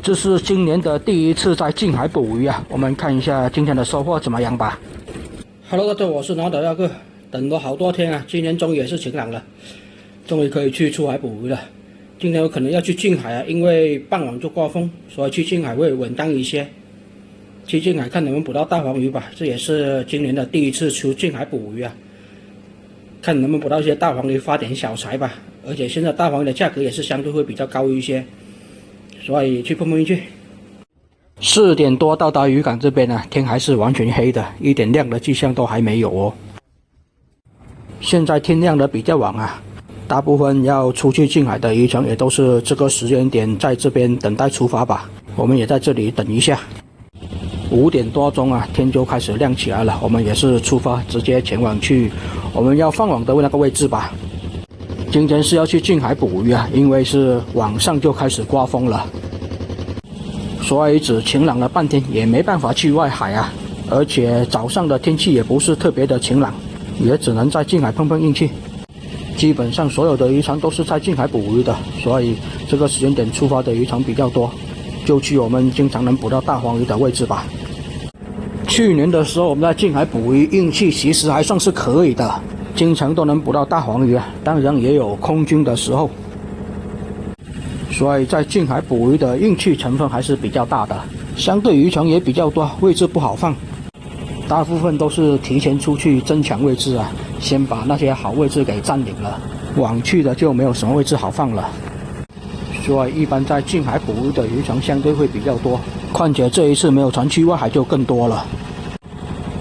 这是今年的第一次在近海捕鱼啊，我们看一下今天的收获怎么样吧。Hello， 大家好，我是脑岛亚哥。等了好多天啊，今天终于也是晴朗了，终于可以去出海捕鱼了。今天我可能要去近海啊，因为傍晚就刮风，所以去近海会稳当一些。去近海看能不能捕到大黄鱼吧，这也是今年的第一次出近海捕鱼啊，看能不能捕到一些大黄鱼，发点小财吧。而且现在大黄鱼的价格也是相对会比较高一些，所以去碰碰运气。4点多到达渔港这边呢，天还是完全黑的，一点亮的迹象都还没有哦。现在天亮的比较晚啊，大部分要出去近海的渔船也都是这个时间点在这边等待出发吧。我们也在这里等一下。5点多钟啊，天就开始亮起来了，我们也是出发，直接前往去我们要放网的那个位置吧。今天是要去近海捕鱼啊，因为是晚上就开始刮风了，所以只晴朗了半天，也没办法去外海啊。而且早上的天气也不是特别的晴朗，也只能在近海碰碰运气。基本上所有的渔船都是在近海捕鱼的，所以这个时间点出发的渔船比较多，就去我们经常能捕到大黄鱼的位置吧。去年的时候我们在近海捕鱼，运气其实还算是可以的，经常都能捕到大黄鱼啊，当然也有空军的时候。所以在近海捕鱼的运气成分还是比较大的，相对渔船也比较多，位置不好放，大部分都是提前出去争抢位置啊，先把那些好位置给占领了，晚去的就没有什么位置好放了。所以一般在近海捕鱼的渔船相对会比较多，况且这一次没有船去外海就更多了。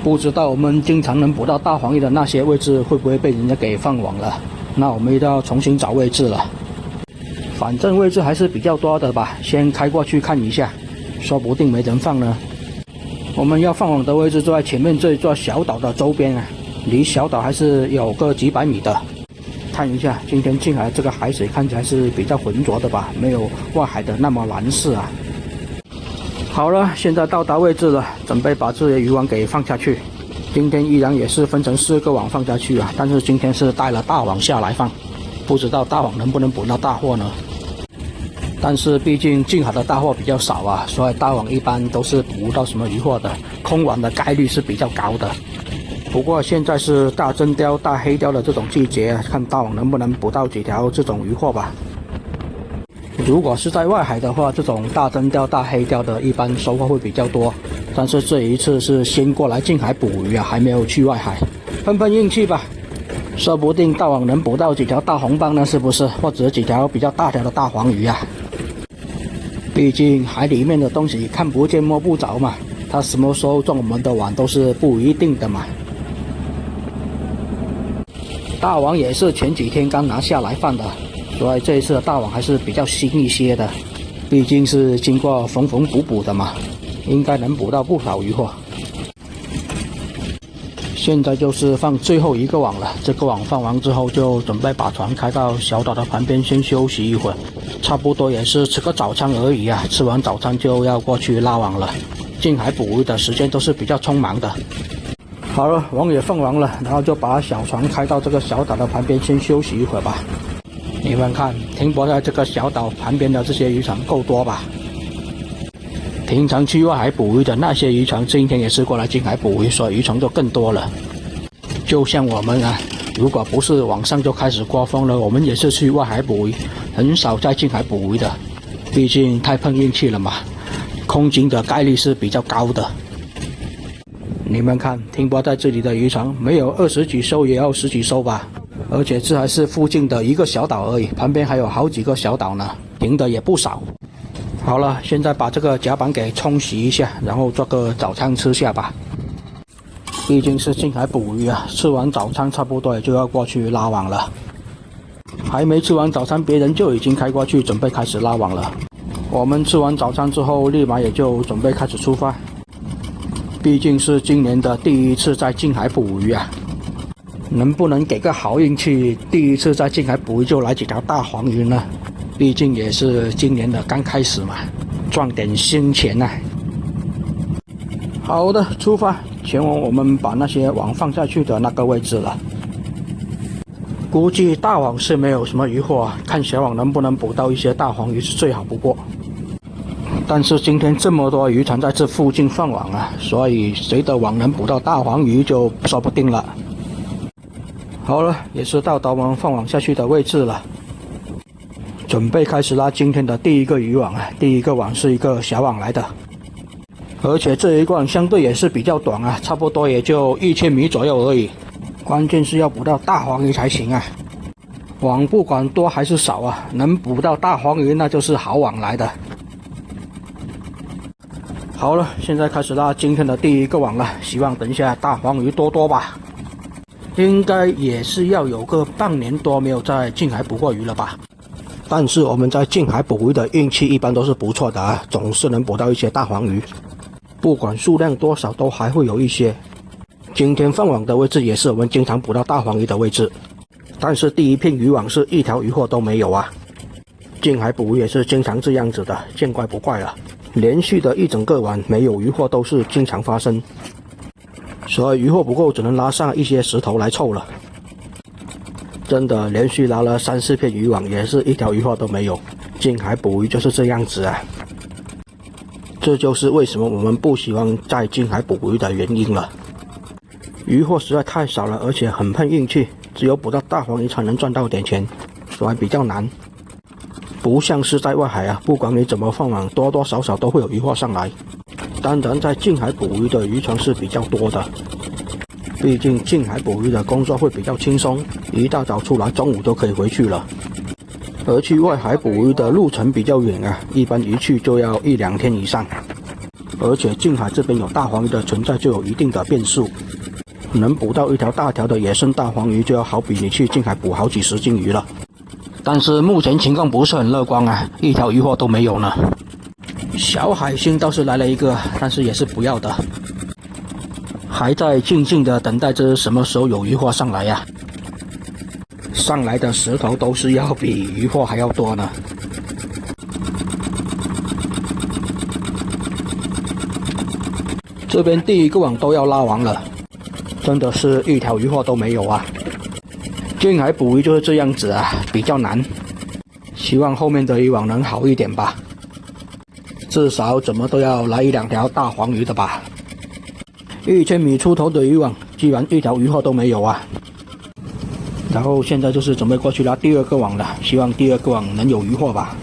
不知道我们经常能捕到大黄鱼的那些位置会不会被人家给放网了，那我们一定要重新找位置了。反正位置还是比较多的吧，先开过去看一下，说不定没人放呢。我们要放网的位置就在前面这一座小岛的周边啊，离小岛还是有个几百米的。看一下今天近海这个海水看起来是比较浑浊的吧，没有外海的那么蓝色啊。好了，现在到达位置了，准备把这些渔网给放下去。今天依然也是分成4个网放下去啊，但是今天是带了大网下来放，不知道大网能不能捕到大货呢？但是毕竟近海的大货比较少啊，所以大网一般都是捕不到什么渔获的，空网的概率是比较高的。不过现在是大真鲷、大黑鲷的这种季节，看大网能不能捕到几条这种渔获吧。如果是在外海的话，这种大真鲷、大黑鲷的一般收获会比较多，但是这一次是先过来近海捕鱼啊，还没有去外海，碰碰运气吧，说不定大网能捕到几条大红蚌呢，是不是？或者几条比较大条的大黄鱼啊。毕竟海里面的东西看不见摸不着嘛，它什么时候中我们的网都是不一定的嘛。大网也是前几天刚拿下来放的，所以这一次的大网还是比较新一些的，毕竟是经过缝缝补补的嘛，应该能捕到不少渔获。现在就是放最后一个网了，这个网放完之后就准备把船开到小岛的旁边先休息一会儿，差不多也是吃个早餐而已啊，吃完早餐就要过去拉网了。近海捕鱼的时间都是比较匆忙的。好了，网也放完了，然后就把小船开到这个小岛的旁边先休息一会儿吧。你们看，停泊在这个小岛旁边的这些渔船够多吧？平常去外海捕鱼的那些渔船，今天也是过来近海捕鱼，所以渔船就更多了。就像我们啊，如果不是晚上就开始刮风了，我们也是去外海捕鱼，很少在近海捕鱼的，毕竟太碰运气了嘛，空军的概率是比较高的。你们看，停泊在这里的渔船没有20几艘也要10几艘吧，而且这还是附近的一个小岛而已，旁边还有好几个小岛呢，停的也不少。好了，现在把这个甲板给冲洗一下，然后做个早餐吃下吧。毕竟是近海捕鱼啊，吃完早餐差不多也就要过去拉网了。还没吃完早餐，别人就已经开过去准备开始拉网了。我们吃完早餐之后，立马也就准备开始出发。毕竟是今年的第一次在近海捕鱼啊，能不能给个好运气，第一次在近海捕鱼就来几条大黄鱼呢？毕竟也是今年的刚开始嘛，赚点新钱啊。好的，出发，前往我们把那些网放下去的那个位置了。估计大网是没有什么渔获啊，看小网能不能捕到一些大黄鱼是最好不过。但是今天这么多渔船在这附近放网啊，所以谁的网能捕到大黄鱼就说不定了。好了，也是到达我们放网下去的位置了，准备开始拉今天的第一个渔网啊。第一个网是一个小网来的，而且这一个网相对也是比较短啊，差不多也就1000米左右而已。关键是要捕到大黄鱼才行啊。网不管多还是少啊，能捕到大黄鱼那就是好网来的。好了，现在开始拉今天的第一个网了，希望等一下大黄鱼多多吧。应该也是要有个半年多没有在近海捕过鱼了吧。但是我们在近海捕鱼的运气一般都是不错的啊，总是能捕到一些大黄鱼，不管数量多少都还会有一些。今天放网的位置也是我们经常捕到大黄鱼的位置，但是第一片渔网是一条渔获都没有啊。近海捕鱼也是经常这样子的，见怪不怪了。连续的一整个晚没有渔获都是经常发生，所以渔获不够只能拉上一些石头来凑了。真的连续拉了3、4片渔网也是一条渔获都没有。近海捕鱼就是这样子啊，这就是为什么我们不喜欢在近海捕鱼的原因了。渔获实在太少了，而且很碰运气，只有捕到大黄鱼才能赚到点钱，所以比较难。不像是在外海啊，不管你怎么放网，多多少少都会有渔获上来。当然在近海捕鱼的渔船是比较多的，毕竟近海捕鱼的工作会比较轻松，一大早出来中午就可以回去了。而去外海捕鱼的路程比较远啊，一般一去就要1、2天以上。而且近海这边有大黄鱼的存在就有一定的变数，能捕到一条大条的野生大黄鱼就要好比你去近海捕好几10斤鱼了。但是目前情况不是很乐观啊，一条渔获都没有呢。小海星倒是来了一个，但是也是不要的，还在静静的等待着什么时候有渔获上来呀。上来的石头都是要比渔获还要多呢。这边第一个网都要拉完了，真的是一条渔获都没有啊。近海捕鱼就是这样子啊，比较难，希望后面的渔网能好一点吧，至少怎么都要来1、2条大黄鱼的吧。1000米出头的渔网居然一条渔获都没有啊。然后现在就是准备过去拉第二个网了，希望第二个网能有渔获吧。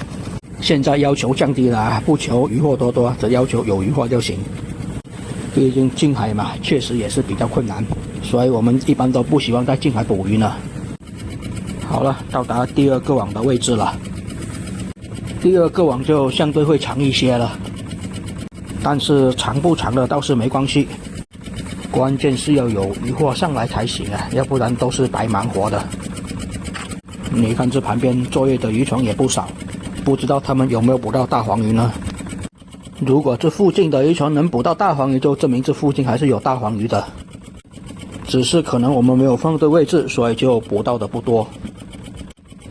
现在要求降低了啊，不求渔获多多，只要求有渔获就行。毕竟近海嘛，确实也是比较困难，所以我们一般都不喜欢在近海捕鱼呢。好了，到达第二个网的位置了。第二个网就相对会长一些了，但是长不长的倒是没关系，关键是要有渔获上来才行啊，要不然都是白忙活的。你看这旁边作业的渔船也不少，不知道他们有没有捕到大黄鱼呢？如果这附近的渔船能捕到大黄鱼，就证明这附近还是有大黄鱼的，只是可能我们没有放对位置，所以就捕到的不多。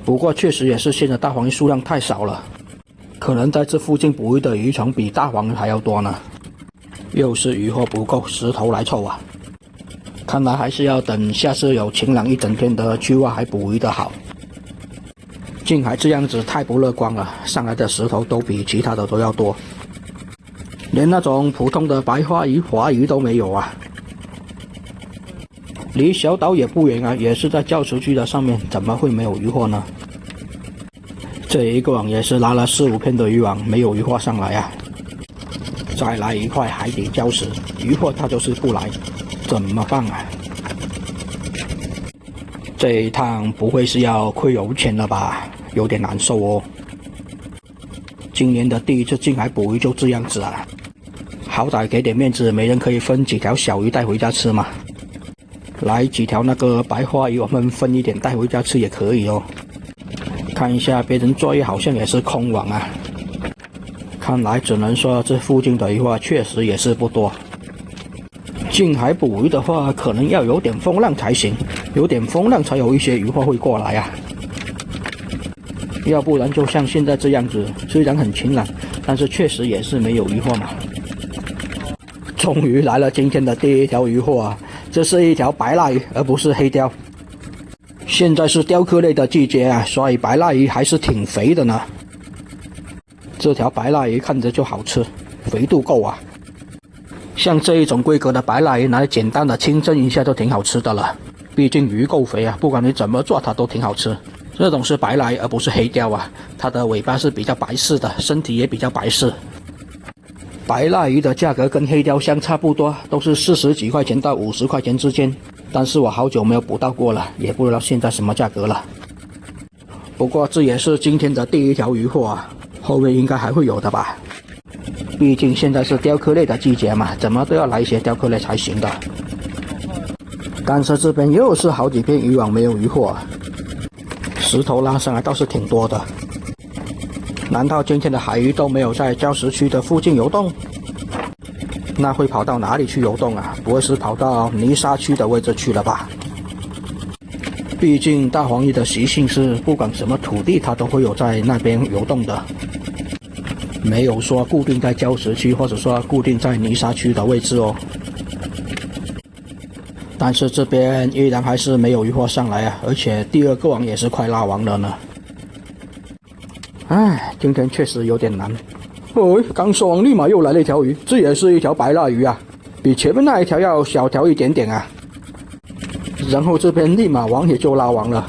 不过确实也是现在大黄鱼数量太少了，可能在这附近捕鱼的渔船比大黄鱼还要多呢。又是渔获不够，石头来凑啊！看来还是要等下次有晴朗一整天的去外海捕鱼的好。近海这样子太不乐观了，上来的石头都比其他的都要多，连那种普通的白花鱼、华鱼都没有啊。离小岛也不远啊，也是在礁石区的上面，怎么会没有渔获呢？这一个网也是拉了4、5片的渔网，没有渔获上来啊。再来一块海底礁石，渔获它就是不来，怎么办啊？这一趟不会是要亏油钱了吧？有点难受哦。今年的第一次近海捕鱼就这样子啊，好歹给点面子，每人可以分几条小鱼带回家吃嘛。来几条那个白花鱼，我们分一点带回家吃也可以哦。看一下别人作业好像也是空网啊，看来只能说这附近的渔获确实也是不多。近海捕鱼的话，可能要有点风浪才行，有点风浪才有一些渔获会过来啊。要不然就像现在这样子，虽然很晴朗，但是确实也是没有渔获嘛。终于来了今天的第一条渔获啊！这是一条白蜡鱼，而不是黑鲷。现在是鲷科类的季节啊，所以白蜡鱼还是挺肥的呢。这条白蜡鱼看着就好吃，肥度够啊。像这一种规格的白蜡鱼，拿来简单的清蒸一下就挺好吃的了。毕竟鱼够肥啊，不管你怎么做它都挺好吃。这种是白蜡鱼而不是黑鲷啊，它的尾巴是比较白色的，身体也比较白色。白蜡鱼的价格跟黑鲷相差不多，都是40几块钱到50块钱之间。但是我好久没有捕到过了，也不知道现在什么价格了。不过这也是今天的第一条渔获啊，后面应该还会有的吧。毕竟现在是鲷壳类的季节嘛，怎么都要来一些鲷壳类才行的。但是这边又是好几片渔网没有渔获啊，石头拉上来倒是挺多的。难道今天的海鱼都没有在礁石区的附近游动？那会跑到哪里去游动啊？不会是跑到泥沙区的位置去了吧？毕竟大黄鱼的习性是不管什么土地它都会有在那边游动的，没有说固定在礁石区或者说固定在泥沙区的位置哦。但是这边依然还是没有渔获上来啊，而且第二个网也是快拉完了呢。唉，今天确实有点难。哦，刚说完立马又来了一条鱼，这也是一条白蜡鱼啊，比前面那一条要小条一点点啊。然后这边立马网也就拉完了，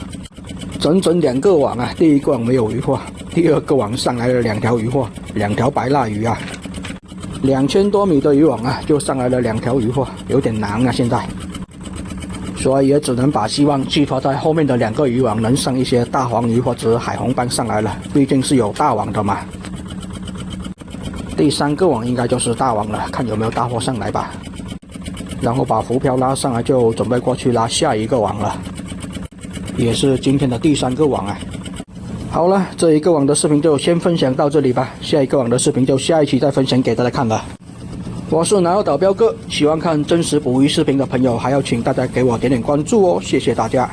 整整2个网啊，第一个网没有渔获，第二个网上来了2条渔获，2条白蜡鱼啊，2000多米的渔网啊，就上来了2条渔获，有点难啊现在。所以也只能把希望寄托在后面的2个渔网能上一些大黄鱼或者海红斑上来了，毕竟是有大网的嘛。第3个网应该就是大网了，看有没有大货上来吧。然后把浮漂拉上来，就准备过去拉下一个网了，也是今天的第3个网啊。好了，这一个网的视频就先分享到这里吧，下一个网的视频就下一期再分享给大家看了。我是南澳岛彪哥，喜欢看真实捕鱼视频的朋友，还要请大家给我点点关注哦，谢谢大家。